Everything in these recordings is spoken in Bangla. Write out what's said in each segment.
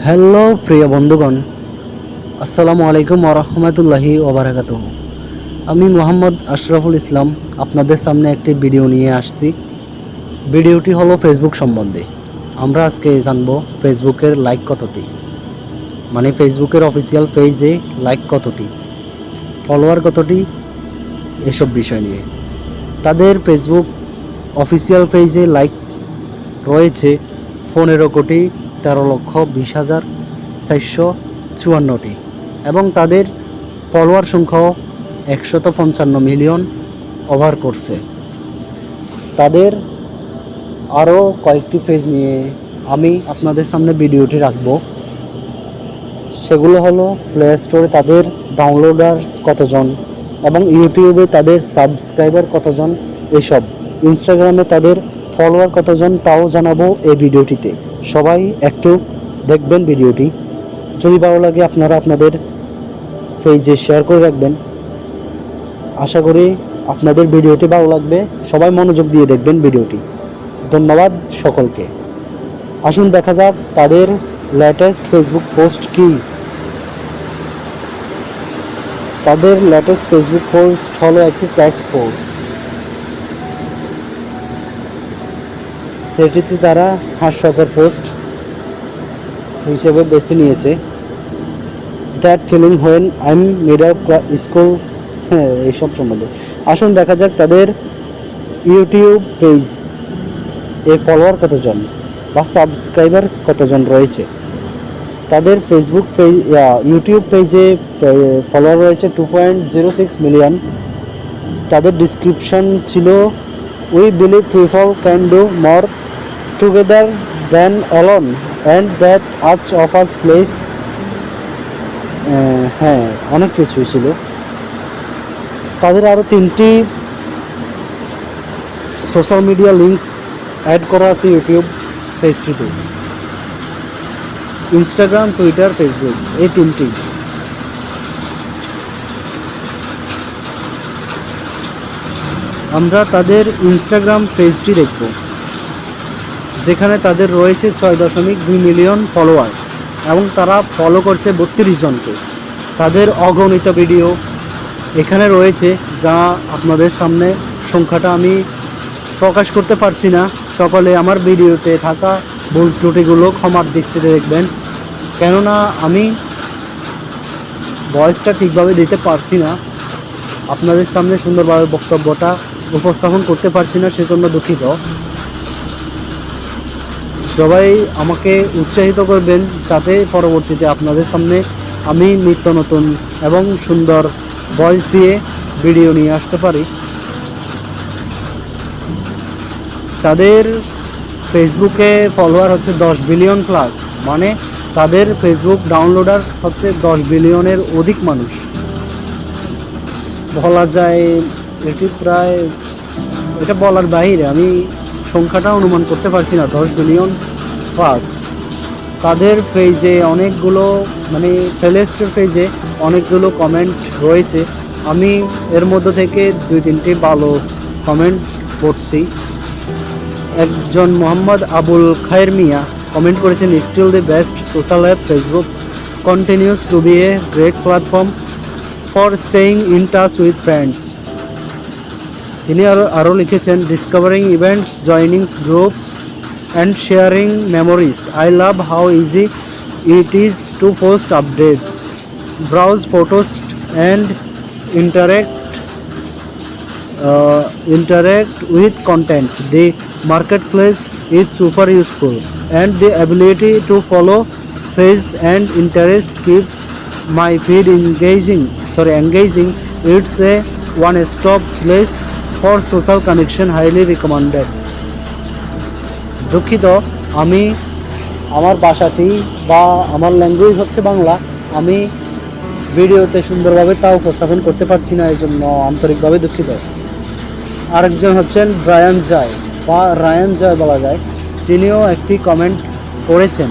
হ্যালো প্রিয় বন্ধুগণ, আসসালামু আলাইকুম ওরহমতুল্লাহি ওবারাকাতুহ। আমি মোহাম্মদ আশরাফুল ইসলাম আপনাদের সামনে একটি ভিডিও নিয়ে আসছি। ভিডিওটি হলো ফেসবুক সম্বন্ধে। আমরা আজকে জানবো ফেসবুকের লাইক কতটি, মানে ফেসবুকের অফিসিয়াল পেজে লাইক কতটি, ফলোয়ার কতটি, এসব বিষয় নিয়ে। তাদের ফেসবুক অফিসিয়াল পেজে লাইক রয়েছে 15,13,20,454টি এবং তাদের ফলোয়ার সংখ্যাও 155 মিলিয়ন ওভার করছে। তাদের আরও কয়েকটি পেজ নিয়ে আমি আপনাদের সামনে ভিডিওটি রাখবো। সেগুলো হলো প্লে স্টোরে তাদের ডাউনলোডার্স কতজন এবং ইউটিউবে তাদের সাবস্ক্রাইবার কতজন, এসব। ইনস্টাগ্রামে তাদের ফলোয়ার কতজন তাও জানাবো এই ভিডিওটিতে। সবাই একটু দেখবেন ভিডিওটি। যদি ভালো লাগে আপনারা আপনাদের পেজে শেয়ার করে রাখবেন। আশা করি আপনাদের ভিডিওটি ভালো লাগবে। সবাই মনোযোগ দিয়ে দেখবেন ভিডিওটি। ধন্যবাদ সকলকে। আসুন দেখা যাক তাদের লেটেস্ট ফেসবুক পোস্ট কি। তাদের লেটেস্ট ফেসবুক পোস্ট হলো একটি টেক্সট পোস্ট। সেটিতে তারা হাস্যকর পোস্ট হিসেবে বেছে নিয়েছে that feeling when I am middle school, এইসব সম্বন্ধে। আসুন দেখা যাক তাদের ইউটিউব পেজ এর ফলোয়ার কতজন বা সাবস্ক্রাইবার্স কতজন রয়েছে। তাদের ফেসবুক পেজ ইউটিউব পেজে ফলোয়ার রয়েছে 2.06 মিলিয়ন। তাদের ডিসক্রিপশন ছিল we believe people can do more together than alone and that আচ অফ আস প্লেস। হ্যাঁ, অনেক কিছুই ছিল। তাদের আরও 3টি সোশ্যাল মিডিয়া লিঙ্কস অ্যাড করা আছে ইউটিউব পেজটিতে। ইনস্টাগ্রাম, টুইটার, ফেসবুক, এই 3টি। আমরা তাদের ইনস্টাগ্রাম পেজটি দেখব, যেখানে তাদের রয়েছে 6.2 মিলিয়ন ফলোয়ার এবং তারা ফলো করছে 32 জনকে। তাদের অগণিত ভিডিও এখানে রয়েছে, যা আপনাদের সামনে সংখ্যাটা আমি প্রকাশ করতে পারছি না। সকলে আমার ভিডিওতে থাকা ভুল ত্রুটিগুলো ক্ষমার দৃষ্টিতে দেখবেন, কেননা আমি ভয়েসটা ঠিকভাবে দিতে পারছি না, আপনাদের সামনে সুন্দরভাবে বক্তব্যটা উপস্থাপন করতে পারছি না, সেজন্য দুঃখিত। সবাই আমাকে উৎসাহিত করবেন, যাতে পরবর্তীতে আপনাদের সামনে আমি নিত্য নতুন এবং সুন্দর ভয়েস দিয়ে ভিডিও নিয়ে আসতে পারি। তাদের ফেসবুকে ফলোয়ার হচ্ছে 10 বিলিয়ন প্লাস, মানে তাদের ফেসবুক ডাউনলোডার হচ্ছে 10 বিলিয়নের অধিক মানুষ। বলা যায় এটি প্রায়, এটা বলার বাইরে, আমি সংখ্যাটা অনুমান করতে পারছি না, 10 বিলিয়ন প্লাস। তাদের পেজে অনেকগুলো, মানে প্লেলিস্টের পেজে অনেকগুলো কমেন্ট রয়েছে। আমি এর মধ্য থেকে 2-3টি ভালো কমেন্ট পড়ছি। একজন মোহাম্মদ আবুল খায়ের মিয়া কমেন্ট করেছেন, still the best social app, Facebook continues to be a great platform for staying in touch with friends. তিনি আরও লিখেছেন, discovering events, joining groups and sharing memories. I love how easy it is to post updates, browse photos and interact with content. The marketplace is super useful and the ability to follow phase and interest keeps my feed engaging. It's a one-stop place for social connection, highly recommended. দুঃখিত, আমি আমার ভাষাটি বা আমার ল্যাঙ্গুয়েজ হচ্ছে বাংলা, আমি ভিডিওতে সুন্দরভাবে তা উপস্থাপন করতে পারছি না, এই জন্য আন্তরিকভাবে দুঃখিত। আরেকজন হচ্ছেন ব্রায়ান জয় বা রায়ান জয় বলা যায়, তিনিও একটি কমেন্ট করেছেন।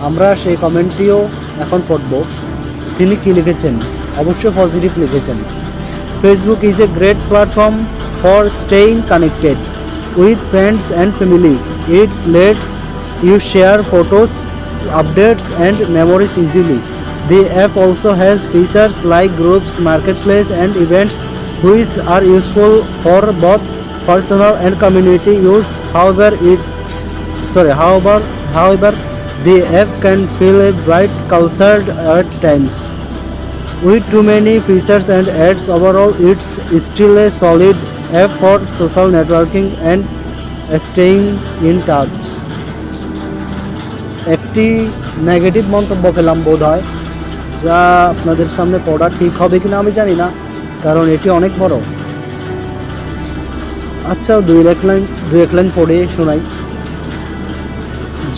আমরা সেই কমেন্টটিও এখন পড়ব। তিনি কি লিখেছেন? অবশ্যই পজিটিভ লিখেছেন। Facebook is a great platform for staying connected with friends and family. It lets you share photos, updates and memories easily. The app also has features like groups, marketplace, and events, which are useful for both personal and community use. However, the app can feel a bit cultured at times. With too many features and ads, overall it's still a solid app for social networking and staying in touch. একটি নেগেটিভ মন্তব্য পেলাম বোধ হয়, যা আপনাদের সামনে পড়া ঠিক হবে কিনা আমি জানি না, কারণ এটি অনেক বড়। আচ্ছা, দুই এক লাইন পড়ে শোনাই।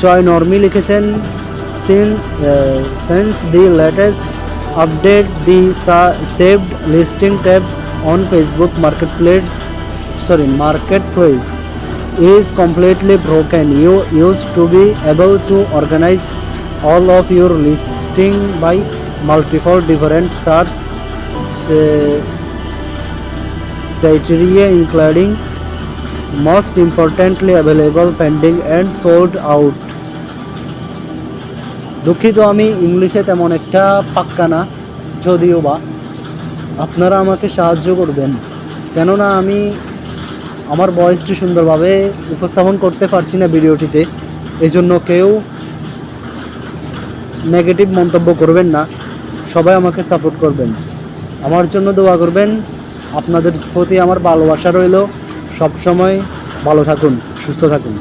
জয় নর্মি লিখেছেন, since the latest update, the saved listing tab on Facebook marketplace is completely broken. You used to be able to organize all of your listing by multiple different search criteria, including most importantly available, pending and sold out. দুঃখিত, আমি ইংলিশে তেমন একটা পাক্কা না, যদিও বা আপনারা আমাকে সাহায্য করবেন, কেননা আমি আমার ভয়েসটি সুন্দরভাবে উপস্থাপন করতে পারছি না ভিডিওটিতে। এজন্য কেউ নেগেটিভ মন্তব্য করবেন না, সবাই আমাকে সাপোর্ট করবেন, আমার জন্য দোয়া করবেন। আপনাদের প্রতি আমার ভালোবাসা রইল। সবসময় ভালো থাকুন, সুস্থ থাকুন।